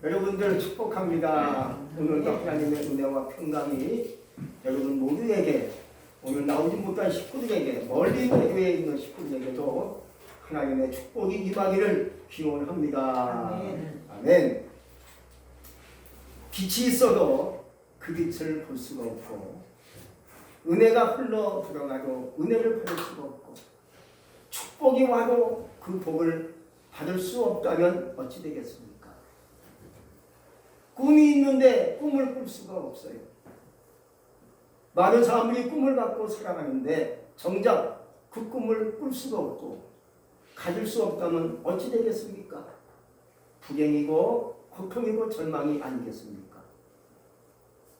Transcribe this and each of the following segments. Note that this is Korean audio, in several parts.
여러분들 축복합니다. 오늘도 하나님의 은혜와 평강이 여러분 모두에게, 오늘 나오지 못한 식구들에게, 멀리 있는 교회에 있는 식구들에게도 하나님의 축복이 임하기를 기원합니다. 아멘. 빛이 있어도 그 빛을 볼 수가 없고, 은혜가 흘러 들어가도 은혜를 받을 수가 없고, 축복이 와도 그 복을 받을 수 없다면 어찌 되겠습니까? 꿈이 있는데 꿈을 꿀 수가 없어요. 많은 사람들이 꿈을 갖고 살아가는데 정작 그 꿈을 꿀 수가 없고 가질 수 없다면 어찌 되겠습니까? 불행이고 고통이고 절망이 아니겠습니까?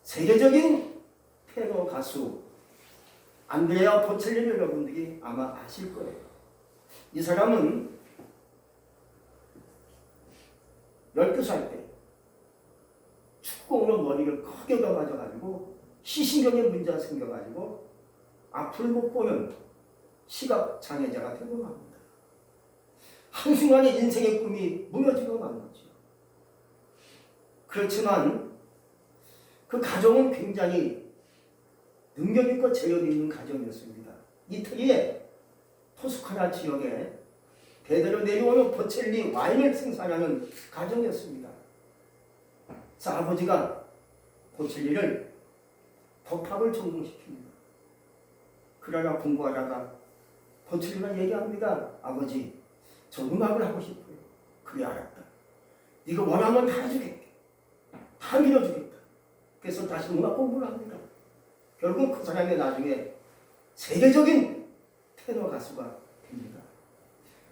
세계적인 테너 가수 안드레아 보첼리 여러분들이 아마 아실 거예요. 이 사람은 12살 때 축구공으로 머리를 크게 감아져가지고 시신경에 문제가 생겨가지고 앞을 못 보는 시각장애자가 되고 맙니다. 한순간에 인생의 꿈이 무너지고 만 거죠. 그렇지만 그 가정은 굉장히 능력있고 재력이 있는 가정이었습니다. 이태리의 토스카나 지역에 대대로 내려오는 보첼리 와인을 생산하는 가정이었습니다. 그래서 아버지가 보첼리를 법학을 전공시킵니다. 그러나 공부하다가 보첼리가 얘기합니다. 아버지, 저 음악을 하고 싶어요. 그래, 알았다. 네가 원하면 다 해주겠게. 다 밀어주겠다. 그래서 다시 음악 공부를 합니다. 결국 그 사람이 나중에 세계적인 테너 가수가 됩니다.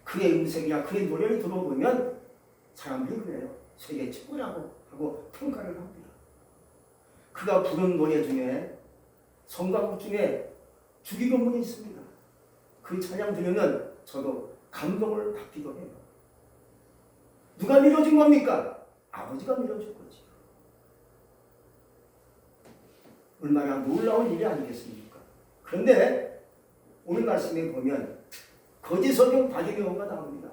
그의 음색이나 그의 노래를 들어보면 사람들이 그래요. 세계 최고라고 하고 평가를 합니다. 그가 부른 노래 중에 성가곡 중에 주기도문이 있습니다. 그 찬양 들으면 저도 감동을 받기도 해요. 누가 밀어준 겁니까? 아버지가 밀어준 거지. 얼마나 놀라운 일이 아니겠습니까? 그런데 오늘 말씀에 보면 거짓 성경 바디메오가 나옵니다.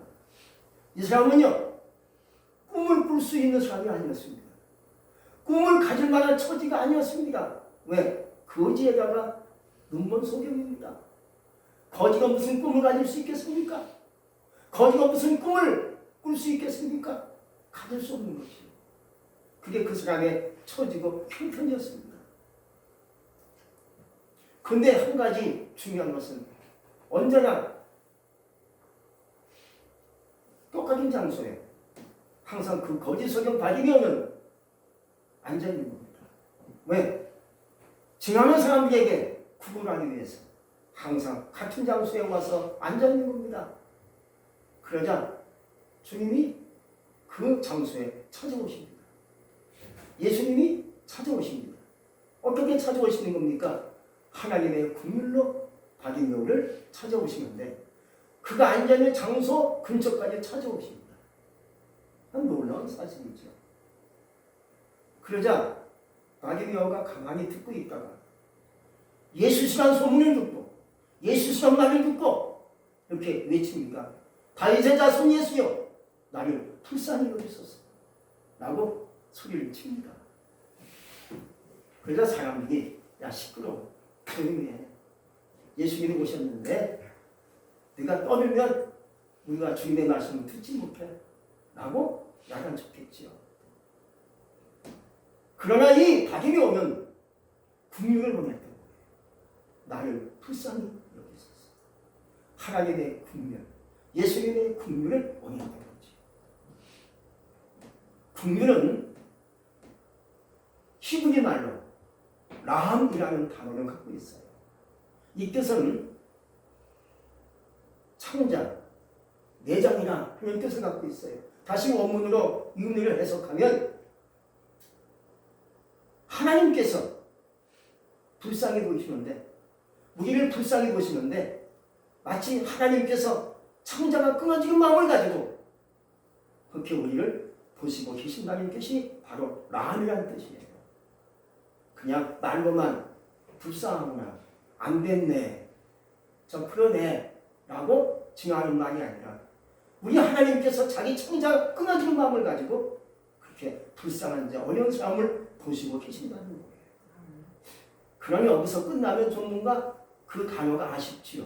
이 사람은요, 꿈을 꿀 수 있는 사람이 아니었습니다. 꿈을 가질 만한 처지가 아니었습니다. 왜? 거지에다가 눈먼 소경입니다. 거지가 무슨 꿈을 가질 수 있겠습니까? 거지가 무슨 꿈을 꿀 수 있겠습니까? 가질 수 없는 것이요. 그게 그 사람의 처지고 형편이었습니다. 그런데 한 가지 중요한 것은 언제나 똑같은 장소에 항상 그 거짓 성경 바디메오는 앉아있는 겁니다. 왜? 지나는 사람들에게 구분하기 위해서 항상 같은 장소에 와서 앉아있는 겁니다. 그러자 주님이 그 장소에 찾아오십니다. 예수님이 찾아오십니다. 어떻게 찾아오시는 겁니까? 하나님의 국률로 바디메오를 찾아오시는데 그가 앉아있는 장소 근처까지 찾아오십니다. 놀라운 사실이죠. 그러자 바디메오가 가만히 듣고 있다가 예수시란 소문을 듣고 예수시란 말을 듣고 이렇게 외칩니다. 다윗의 자손 예수여, 나를 불쌍히 여기소서 라고 소리를 칩니다. 그러자 사람들이 야 시끄러워, 조용히 해. 예수님이 오셨는데 네가 떠들면 우리가 주님의 말씀을 듣지 못해 라고 야단 쳤겠지요. 그러나 이 바디메오는 국률을 원했던 거예요. 나를 불쌍히 여기소서. 하나님의 국률, 예수님의 국률을 원했던 거지. 국률은 히브리 말로 라함이라는 단어를 갖고 있어요. 이 뜻은 창자, 내장이나 그런 뜻을 갖고 있어요. 다시 원문으로 이 의미를 해석하면 하나님께서 불쌍히 보시는데, 우리를 불쌍히 보시는데 마치 하나님께서 창자가 끊어지는 마음을 가지고 그렇게 우리를 보시고 계신다는 뜻이 바로 라함이라는 뜻이에요. 그냥 말로만 불쌍하구나, 안 됐네, 저 그러네 라고 증하는 말이 아니라 우리 하나님께서 자기 창자 끊어지는 마음을 가지고 그렇게 불쌍한 자, 어려운 사람을 보시고 계신다는 거예요. 그러니 여기서 끝나면 좀 뭔가 그 단어가 아쉽지요.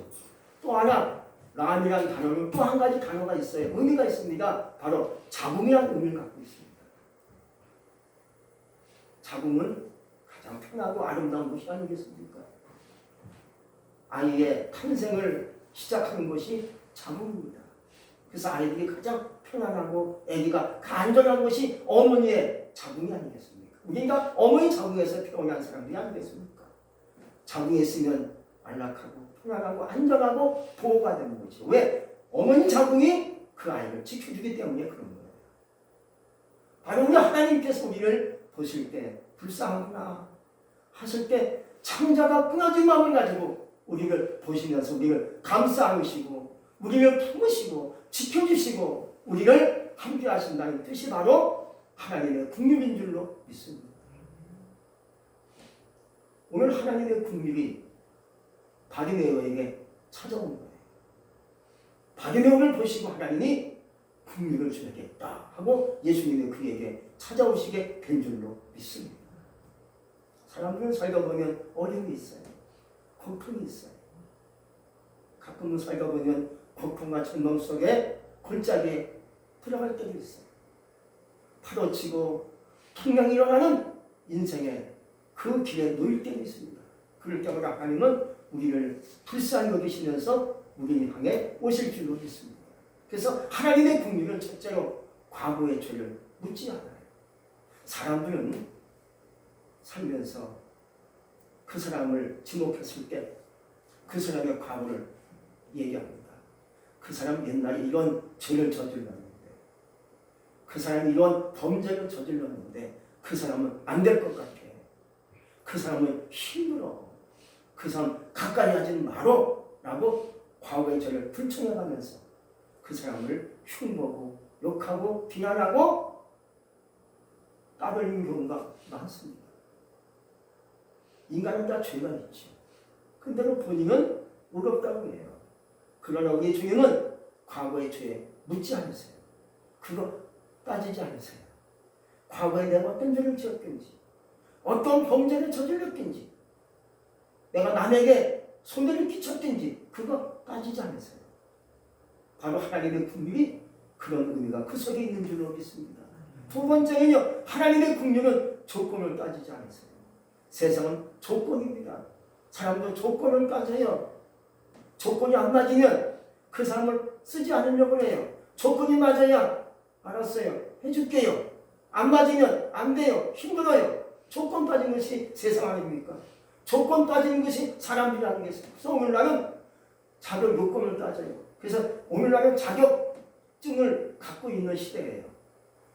또 하나, 람이라는 단어는 또 한 가지 단어가 있어요. 의미가 있습니다. 바로 자궁이라는 의미를 갖고 있습니다. 자궁은 가장 편하고 아름다운 곳이 아니겠습니까? 아이의 탄생을 시작하는 것이 자궁입니다. 그래서 아이들이 가장 편안하고 아기가 안전한 것이 어머니의 자궁이 아니겠습니까? 우리가 어머니 자궁에서 태어난 사람들이 아니겠습니까? 자궁에 있으면 안락하고 편안하고 안전하고 보호가 되는 거죠. 왜? 어머니 자궁이 그 아이를 지켜주기 때문에 그런 거예요. 바로 우리 하나님께서 우리를 보실 때 불쌍하구나 하실 때 창자가 끊어진 마음을 가지고 우리를 보시면서 우리를 감싸 안으시고 우리를 품으시고 지켜주시고 우리를 함께 하신다는 뜻이 바로 하나님의 국률인 줄로 믿습니다. 오늘 하나님의 국률이 바디메오에게 찾아온 거예요. 바디메오를 보시고 하나님이 국률을 주겠다 하고 예수님이 그에게 찾아오시게 된 줄로 믿습니다. 사람들은 살다 보면 어려움이 있어요. 고통이 있어요. 가끔은 살다 보면 고통과 절망 속에 골짜기에 들어갈 때도 있어요. 파도치고 통량이 일어나는 인생의 그 길에 놓일 때도 있습니다. 그럴 때마다 하나님은 우리를 불쌍히 여기시면서 우리를 향해 오실 줄로 믿습니다. 그래서 하나님의 국리는 첫째로 과거의 죄를 묻지 않아요. 사람들은 살면서 그 사람을 지목했을 때 그 사람의 과거를 얘기합니다. 그 사람 옛날에 이런 죄를 저질렀는데 그 사람이 이런 범죄를 저질렀는데 그 사람은 안 될 것 같아. 그 사람은 힘들어. 그 사람 가까이 하지 마라 라고 과거의 죄를 불청해가면서 그 사람을 흉보고 욕하고 비난하고 따돌리는 경우가 많습니다. 인간은 다 죄가 있죠. 근데도 본인은 의롭다고 해요. 그러나 우리 주님은 과거의 죄에 묻지 않으세요. 그거 따지지 않으세요. 과거에 내가 어떤 죄를 지었든지 어떤 범죄를 저질렀든지 내가 남에게 손해를 끼쳤든지 그거 따지지 않으세요. 바로 하나님의 국률이 그런 의미가 그 속에 있는 줄로 믿습니다. 두 번째는요, 하나님의 국률은 조건을 따지지 않으세요. 세상은 조건입니다. 사람도 조건을 따져요. 조건이 안 맞으면 그 사람을 쓰지 않으려고 해요. 조건이 맞아야 알았어요. 해줄게요. 안 맞으면 안 돼요. 힘들어요. 조건 따지는 것이 세상 아닙니까? 조건 따지는 것이 사람들이 아니겠습니까? 그래서 오늘날은 자격 요건을 따져요. 그래서 오늘날은 자격증을 갖고 있는 시대예요.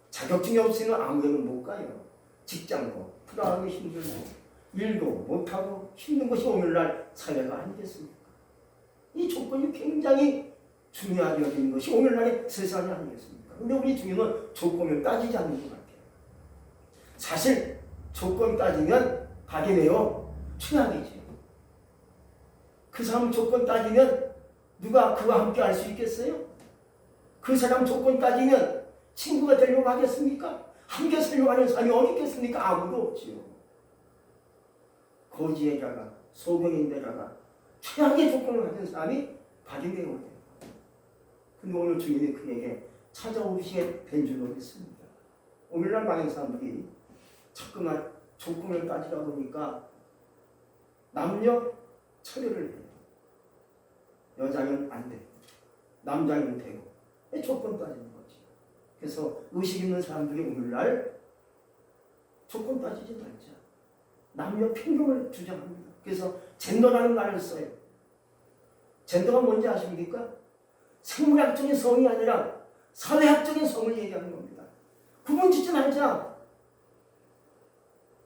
자격증이 없으면 아무데나 못 가요. 직장도 불안하고 힘들고 일도 못하고 힘든 것이 오늘날 사회가 아니겠습니까? 이 조건이 굉장히 중요하게 여기는 것이 오늘날의 세상이 아니겠습니까? 근데 우리 주님은 조건을 따지지 않는 것 같아요. 사실 조건 따지면 바디메오 최악이죠. 그 사람 조건 따지면 누가 그와 함께 할 수 있겠어요? 그 사람 조건 따지면 친구가 되려고 하겠습니까? 함께 살려고 하는 사람이 어디 있겠습니까? 아무도 없지요. 거지에다가 소경인데다가 최악의 조건을 가진 사람이 바디메오예요. 근데 오늘 주님이 그에게 찾아오시게 된 줄로 믿습니다. 오늘날 많은 사람들이 자꾸만 조건을 따지다 보니까 남녀 처리를 해요. 여자는 안 되고 남자는 되고 조건 따지는 거지. 그래서 의식 있는 사람들이 오늘날 조건 따지지 말자. 남녀 평등을 주장합니다. 그래서 젠더라는 말을 써요. 젠더가 뭔지 아십니까? 생물학적인 성이 아니라 사회학적인 성을 얘기하는 겁니다. 구분 짓지 말자.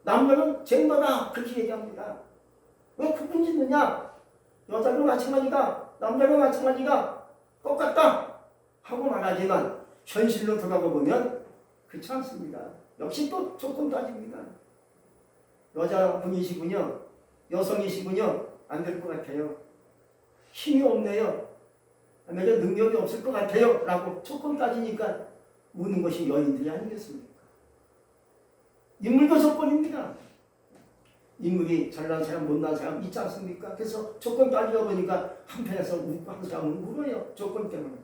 남자는 젠더다 그렇게 얘기합니다. 왜 구분 짓느냐? 여자도 마찬가지다. 남자도 마찬가지다. 똑같다 하고 말하지만 현실로 돌아가 보면 그렇지 않습니다. 역시 또 조건 따집니다. 여자분이시군요. 여성이시군요. 안 될 것 같아요. 힘이 없네요. 내가 능력이 없을 것 같아요. 라고 조건 따지니까 묻는 것이 연인들이 아니겠습니까? 인물도 조건입니다. 인물이 잘난 사람 못난 사람 있지 않습니까? 그래서 조건 따지다 보니까 한편에서 웃고 한 사람은 울어요. 조건 때문에.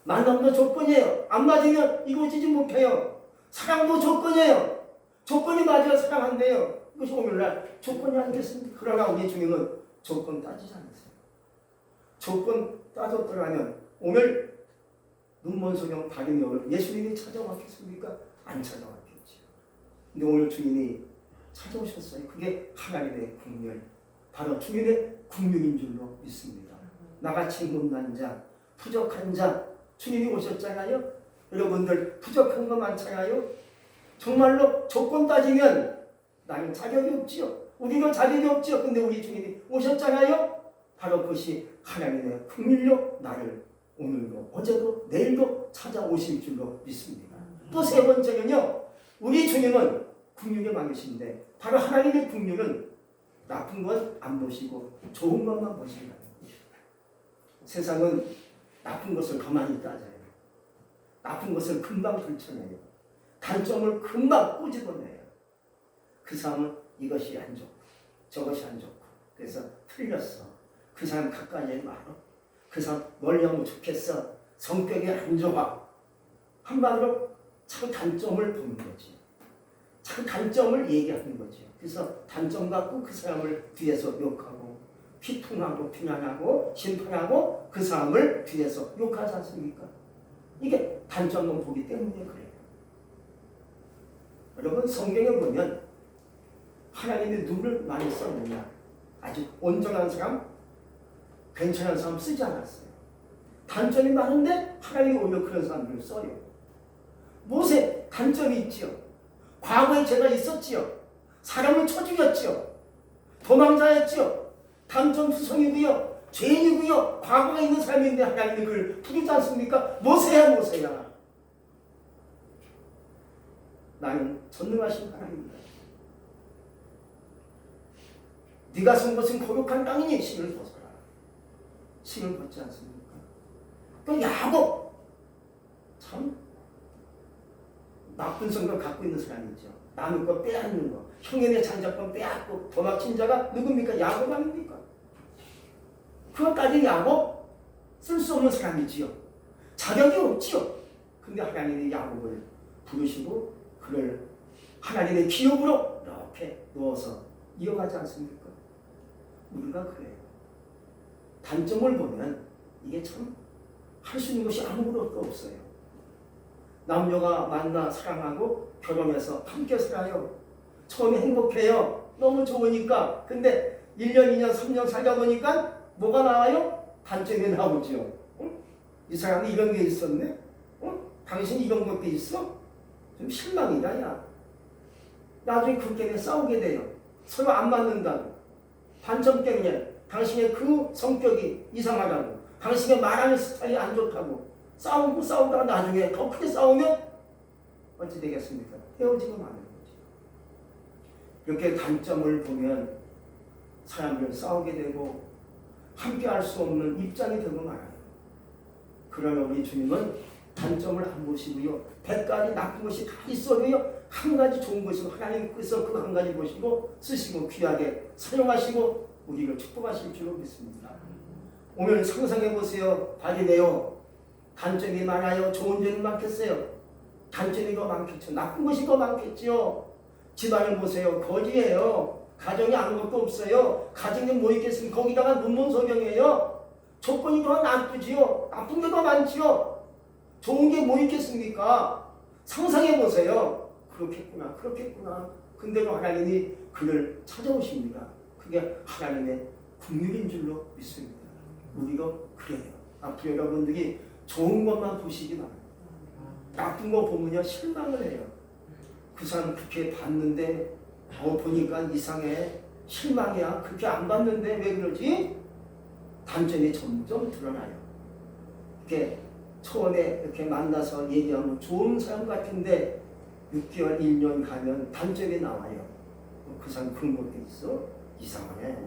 만남도 조건이에요. 안 맞으면 이루어지지 못해요. 사랑도 조건이에요. 조건이 맞아야 사랑한대요. 이것이 오늘날 조건이 아니겠습니까? 그러나 우리 주님은 조건 따지지 않으세요. 조건 따졌더라면 오늘 눈먼 소경 바리메오를 예수님이 찾아왔겠습니까? 안 찾아왔겠죠. 근데 오늘 주님이 찾아오셨어요. 그게 하나님의 국률, 바로 주님의 국률인 줄로 믿습니다. 나같이 못난 자, 부족한 자, 주님이 오셨잖아요. 여러분들 부족한 거 많잖아요. 정말로 조건 따지면 나는 자격이 없지요. 우리도 자격이 없지요. 근데 우리 주님이 오셨잖아요. 바로 그것이 하나님의 국률로 나를 오늘도 어제도 내일도 찾아오실 줄로 믿습니다. 또 세 번째는요. 우리 주님은 국률이 많으신데 바로 하나님의 국률은 나쁜 건 안 보시고 좋은 것만 보신다는 거죠. 세상은 나쁜 것을 가만히 따져요. 나쁜 것을 금방 들춰내요. 단점을 금방 꼬집어내요. 그 사람은 이것이 안 좋고 저것이 안 좋고 그래서 틀렸어. 그 사람 가까이 하지 말어. 그 사람 멀리 하면 좋겠어. 성격이 안 좋아. 한마디로 참 단점을 보는 거지. 참 단점을 얘기하는 거죠. 그래서 단점 갖고 그 사람을 뒤에서 욕하고批评하고 비난하고 심판하고 그 사람을 뒤에서 욕하지 않습니까? 이게 단점만 보기 때문에 그래요. 여러분 성경에 보면 하나님의 누를 많이 썼느냐? 아주 온전한 사람, 괜찮은 사람 쓰지 않았어요. 단점이 많은데 하나님이 오히려 그런 사람들을 써요. 모세 단점이 있지요. 과거에 죄가 있었지요. 사람을 쳐 죽였지요. 도망자였지요. 단점투성이고요. 죄인이고요. 과거가 있는 사람인데 하나님이 그를 부르지 않습니까? 모세야 모세야. 나는 전능하신 하나님이다. 네가 쓴 것은 거룩한 땅이니 신을 벗어라. 신을 벗지 않습니까? 또 야곱 참 나쁜 성격 갖고 있는 사람이죠. 남의 거 빼앗는 거, 형님의 장자권 빼앗고 도망친 자가 누굽니까? 야곱 아닙니까? 그것까지 야곱 쓸 수 없는 사람이지요. 자격이 없지요. 근데 하나님이 야곱을 부르시고 그를 하나님의 기업으로 이렇게 넣어서 이어가지 않습니까? 우리가 그래요. 단점을 보면 이게 참 할 수 있는 것이 아무것도 없어요. 남녀가 만나 사랑하고 결혼해서 함께 살아요. 처음에 행복해요. 너무 좋으니까. 근데 1년, 2년, 3년 살다 보니까 뭐가 나와요? 단점이 나오죠. 이 사람이 이런 게 있었네? 당신이 이런 것도 있어? 좀 실망이다, 야. 나중에 그것 때문에 싸우게 돼요. 서로 안 맞는다고. 단점 때문에 당신의 그 성격이 이상하다고. 당신의 말하는 스타일이 안 좋다고. 싸우다가 나중에 더 크게 싸우면 어찌 되겠습니까? 헤어지고 마는 거죠. 이렇게 단점을 보면 사람들 싸우게 되고 함께 할 수 없는 입장이 되고 말아요. 그러나 우리 주님은 단점을 안 보시고요. 100가지 나쁜 것이 다 있어도요. 한 가지 좋은 것이고 하나님께서 그 한 가지 보시고 쓰시고 귀하게 사용하시고 우리를 축복하실 줄로 믿습니다. 오늘 상상해 보세요. 바리메오 단점이 많아요. 좋은 점이 많겠어요. 단점이 더 많겠죠. 나쁜 것이 더 많겠죠. 집안을 보세요. 거지예요. 가정이 아무것도 없어요. 가정이 뭐 있겠습니까? 거기다가 눈먼소경이에요. 조건이 더 나쁘지요. 나쁜 게 더 많지요. 좋은 게 뭐 있겠습니까? 상상해 보세요. 그렇겠구나. 그렇겠구나. 근데도 하나님이 그를 찾아오십니다. 그게 하나님의 국률인 줄로 믿습니다. 우리도 그래요. 앞으로 여러분들이 좋은 것만 보시기 바랍니다. 나쁜 거 보면요 실망을 해요. 그 사람 그렇게 봤는데 보니까 이상해. 실망이야. 그렇게 안 봤는데 왜 그러지? 단점이 점점 드러나요. 이렇게 처음에 이렇게 만나서 얘기하면 좋은 사람 같은데 6개월, 1년 가면 단점이 나와요. 그 사람 그런 것도 있어? 이상하네.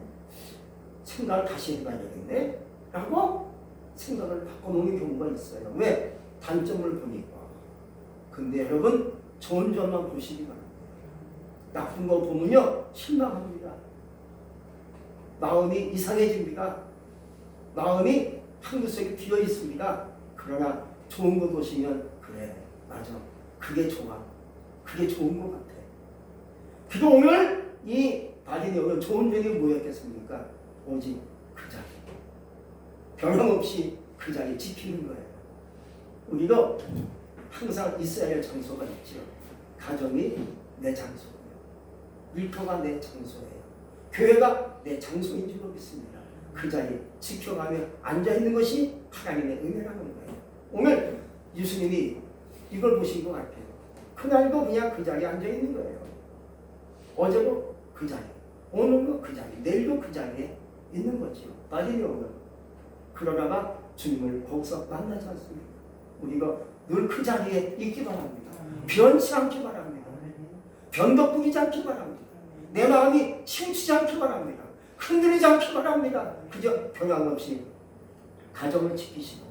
생각을 다시 해봐야 되겠네? 라고 생각을 바꿔놓는 경우가 있어요. 왜? 단점을 보니까. 근데 여러분 좋은 점만 보시기 바랍니다. 나쁜 거 보면요 실망합니다. 마음이 이상해집니다. 마음이 한구석에 비어 있습니다. 그러나 좋은 거 보시면 그래 맞아 그게 좋아 그게 좋은 것 같아. 그리고 오늘 이 바디네오는 좋은 점이 뭐였겠습니까? 오직 그 자리 변함없이 그 자리 지키는 거예요. 우리도 항상 있어야 할 장소가 있죠. 가정이 내 장소예요. 일터가 내 장소예요. 교회가 내 장소인 줄 믿습니다. 그 자리 지켜가며 앉아있는 것이 하나님의 은혜라는 거예요. 오늘 예수님이 이걸 보신 것 같아요. 그날도 그냥 그 자리에 앉아있는 거예요. 어제도 그 자리, 오늘도 그 자리, 내일도 그 자리에 있는 거죠. 바디네오는 그러다가 주님을 거기서 만나지 않습니까? 우리가 늘 그 자리에 있기 바랍니다. 변치 않기 바랍니다. 변덕부리지 않기 바랍니다. 내 마음이 치우치지 않기 바랍니다. 흔들리지 않기 바랍니다. 그저 변함없이 가정을 지키시고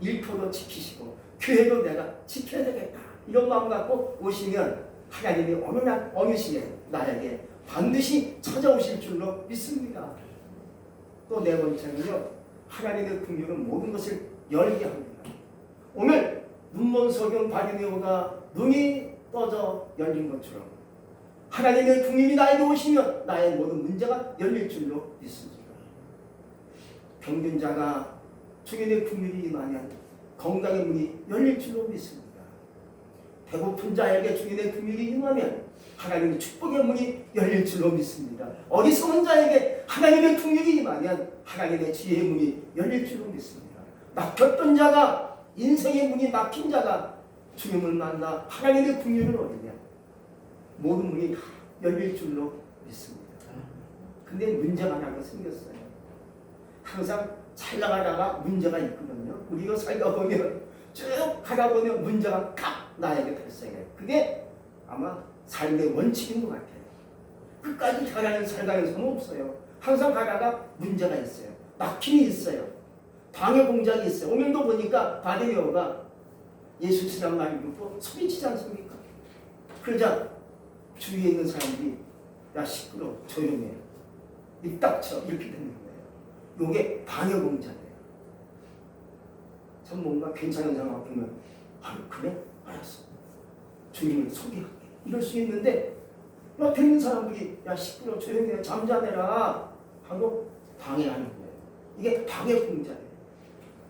일터도 지키시고 교회도 내가 지켜야 되겠다. 이런 마음 갖고 오시면 하나님이 어느 날 어느 시에 나에게 반드시 찾아오실 줄로 믿습니다. 또 네 번째는요. 하나님의 긍휼은 모든 것을 열게 합니다. 오늘 눈먼 소경 바디네오가 눈이 떠져 열린 것처럼 하나님의 긍휼이 나에게 오시면 나의 모든 문제가 열릴 줄로 믿습니다. 병든 자가 주님의 긍휼이 임하면 건강의 문이 열릴 줄로 믿습니다. 배고픈 자에게 주님의 긍휼이 임하면 하나님의 축복의 문이 열릴 줄로 믿습니다. 어리석은 자에게 하나님의 긍휼이 임하면 하나님의 지혜의 문이 열릴 줄로 믿습니다. 막혔던 자가 인생의 문이 막힌 자가 주님을 만나 하나님의 긍휼을 얻으면 모든 문이 열릴 줄로 믿습니다. 근데 문제가 하나 생겼어요. 항상 잘 나가다가 문제가 있거든요. 우리가 살다 보면 쭉 가다 보면 문제가 각 나에게 발생해요. 그게 아마 삶의 원칙인 것 같아요. 끝까지 가라는 살가는 사람은 없어요. 항상 가다가 문제가 있어요. 막힘이 있어요. 방해 공작이 있어요. 오늘도 보니까 바디네오가 예수 지난 말을 듣고 소리치지 않습니까? 그러자 주위에 있는 사람들이 야 시끄러워 조용해 입 닥쳐 이렇게 되는 거예요. 이게 방해 공작이에요. 참 뭔가 괜찮은 사람 앞으면 그래? 알았어. 주님을 소개할게. 이럴 수 있는데 옆에 있는 사람들이 야 시끄러워 조용해 잠잠해라 하고 방해하는 거예요. 이게 방해 공작이에요.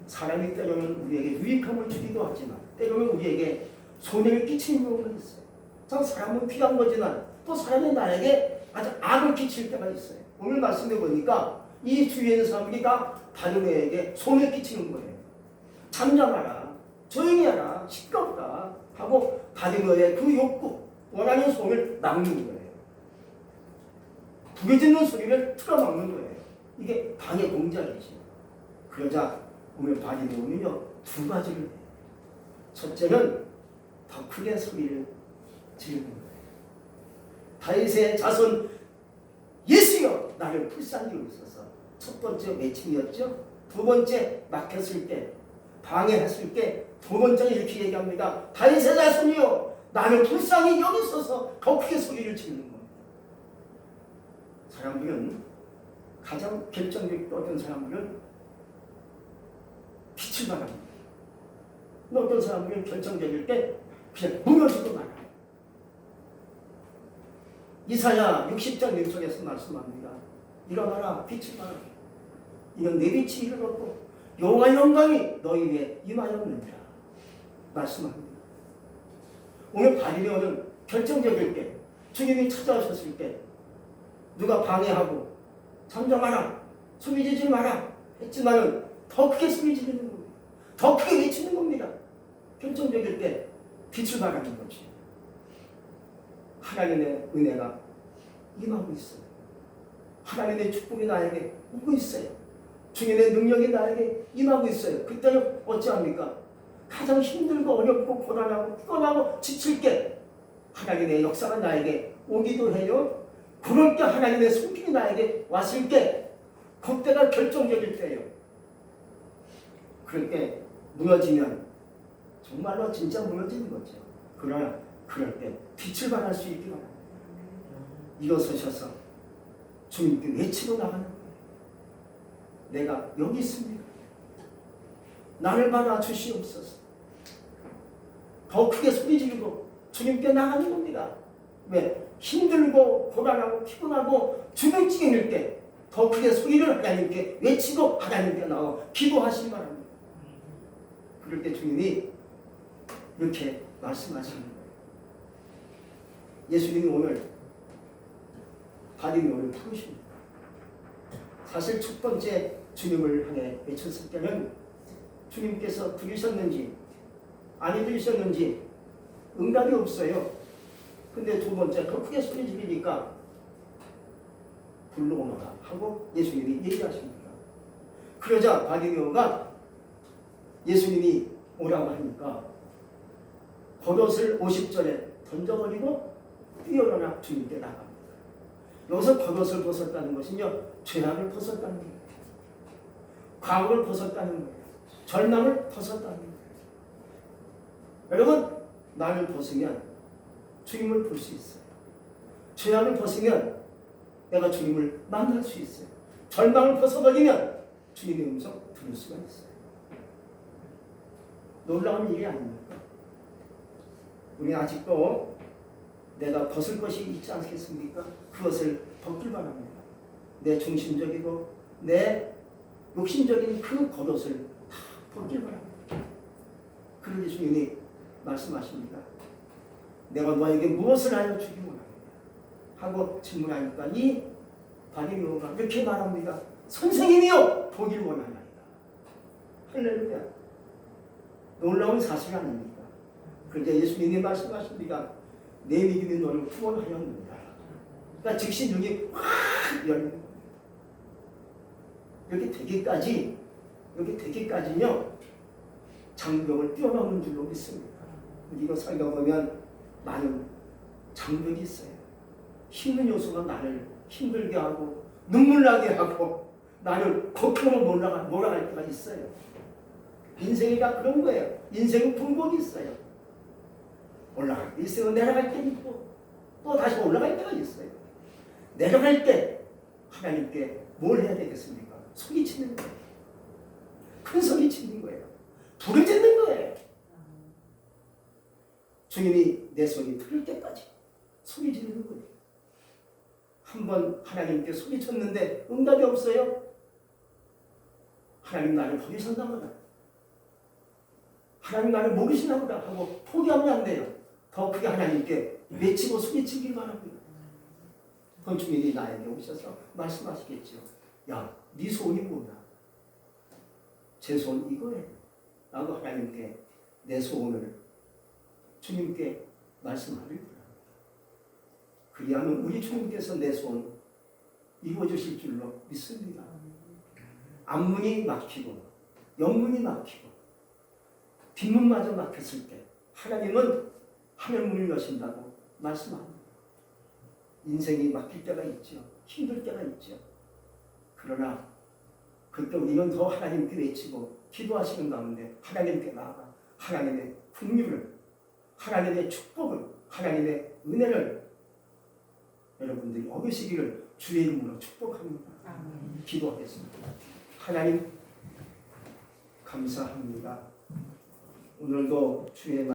사람이 때로는 우리에게 유익함을 주기도 하지만 때로는 우리에게 손해를 끼치는 경우가 있어요. 참 사람은 필요한 거지만 또 사람이 나에게 아주 악을 끼칠 때가 있어요. 오늘 말씀해 보니까 이 주위에 있는 사람들이 다 다른 애에게 손해를 끼치는 거예요. 잠잠하라, 조용히 하라, 시끄럽다 하고 다른 애의 그 욕구, 원하는 소리를 막는 거예요. 부겨지는 소리를 틀어막는 거예요. 이게 방해 공작이죠. 그러자 오늘 바디네오는요 두 가지를 해요. 첫째는 더 크게 소리를 지르는 거예요. 다윗의 자손 예수여 나를 불쌍히 여기소서. 첫 번째 외침이었죠. 두 번째 막혔을 때 방해했을 때 두 번째 이렇게 얘기합니다. 다윗의 자손이여 나를 불쌍히 여기소서. 더 크게 소리를 지르는 겁니다. 사람들은 가장 결정적인 어떤 사람들은 빛을 바랍니다. 어떤 사람들은 결정적일 때 그냥 무너지고 말아요. 이사야 60장 1절에서 말씀합니다. 일어나라 빛을 발하라. 이는 내 빛이 이르렀고 여호와의 영광이 너희 위에 임하였느니라 말씀합니다. 오늘 바디네오는 결정적일 때 주님이 찾아오셨을 때 누가 방해하고 잠잠하라 소리 지르지 마라 했지만은 더 크게 소리 지르는 겁니다. 더 크게 외치는 겁니다. 결정적일 때 빛을 발하는 거지. 하나님의 은혜가 임하고 있어요. 하나님의 축복이 나에게 오고 있어요. 주님의 능력이 나에게 임하고 있어요. 그때는 어찌합니까? 가장 힘들고 어렵고 고난하고 피곤하고 지칠 때 하나님의 역사가 나에게 오기도 해요. 그럴 때 하나님의 손길이 나에게 왔을 때 그때가 결정적일 때예요. 그럴 때 무너지면 정말로 진짜 무너지는 거죠. 그러나 그럴 때 빛을 발할 수 있기 바랍니다. 일어서셔서 주님께 외치고 나가는 거예요. 내가 여기 있습니다. 나를 받아 주시옵소서. 더 크게 소리 지르고 주님께 나가는 겁니다. 왜? 힘들고 고단하고 피곤하고 죽을 지경일 때 더 크게 소리를 하나님께 외치고 하나님께 나와 기도하시기 바랍니다. 그럴 때 주님이 이렇게 말씀하시는 거예요. 예수님이 오늘 바디메오를 부르십니다. 사실 첫 번째 주님을 향해 외쳤을 때는 주님께서 들으셨는지 안 들으셨는지 응답이 없어요. 근데 두 번째 더 크게 소리 지르니까 불러오너라 하고 예수님이 얘기하십니다. 그러자 바디메오가 예수님이 오라고 하니까 겉옷을 50절에 던져버리고 뛰어나가 주님께 나갑니다. 여기서 겉옷을 벗었다는 것은요, 죄악을 벗었다는 거예요. 과거를 벗었다는 거예요. 절망을 벗었다는 거예요. 여러분, 나를 벗으면 주님을 볼 수 있어요. 죄악을 벗으면 내가 주님을 만날 수 있어요. 절망을 벗어버리면 주님의 음성 들을 수가 있어요. 놀라운 일이 아닙니까? 우리는 아직도 내가 벗을 것이 있지 않겠습니까? 그것을 벗길 바랍니다. 내 중심적이고 내 욕심적인 그 겉옷을 다 벗길 바랍니다. 그러니 주님이 말씀하십니다. 내가 너에게 무엇을 하여 주기 원하느냐 하고 질문하니까 이 바디메오가 이렇게 말합니다. 선생님이여 보기를 원하나이다. 할렐루야. 놀라운 사실 아닙니까? 그런데 예수님이 말씀하십니다. 내 믿음이 너를 구원하였느니라. 그러니까 즉시 눈이 확 열리는 거예요. 이렇게 되기까지는요 장벽을 뛰어넘는 줄로 믿습니다. 이거 살펴보면 많은 장벽이 있어요. 힘든 요소가 나를 힘들게 하고 눈물 나게 하고 나를 고통으로 몰아갈 때가 있어요. 인생이 다 그런 거예요. 인생은 분복이 있어요. 올라갈 때 있어요. 내려갈 때 있고 또 다시 올라갈 때가 있어요. 내려갈 때 하나님께 뭘 해야 되겠습니까? 소리치는 거예요. 큰 소리치는 거예요. 부르짖는 거예요. 주님이 내 소리 들을 때까지 소리 지르는 거예요. 한번 하나님께 소리쳤는데 응답이 없어요. 하나님 나를 버리셨나 보다. 하나님 나를 모르시나 보다 하고 포기하면 안 돼요. 더 크게 하나님께 외치고 소리치기를 바랍니다. 그럼 주님이 나에게 오셔서 말씀하시겠죠. 야, 네 소원이 뭐냐? 제 소원 이거예요. 라고 하나님께 내 소원을 주님께 말씀하길 바랍니다. 그리하면 우리 주님께서 내 소원 이루어주실 줄로 믿습니다. 앞문이 막히고 옆문이 막히고 뒷문마저 막혔을 때 하나님은 하늘문을 여신다고 말씀합니다. 인생이 막힐 때가 있죠. 힘들 때가 있죠. 그러나 그때 우리는 더 하나님께 외치고 기도하시는 가운데 하나님께 나아가 하나님의 긍휼을, 하나님의 축복을, 하나님의 은혜를 여러분들이 얻으시기를 주의 이름으로 축복합니다. 기도하겠습니다. 하나님 감사합니다. 오늘도 주의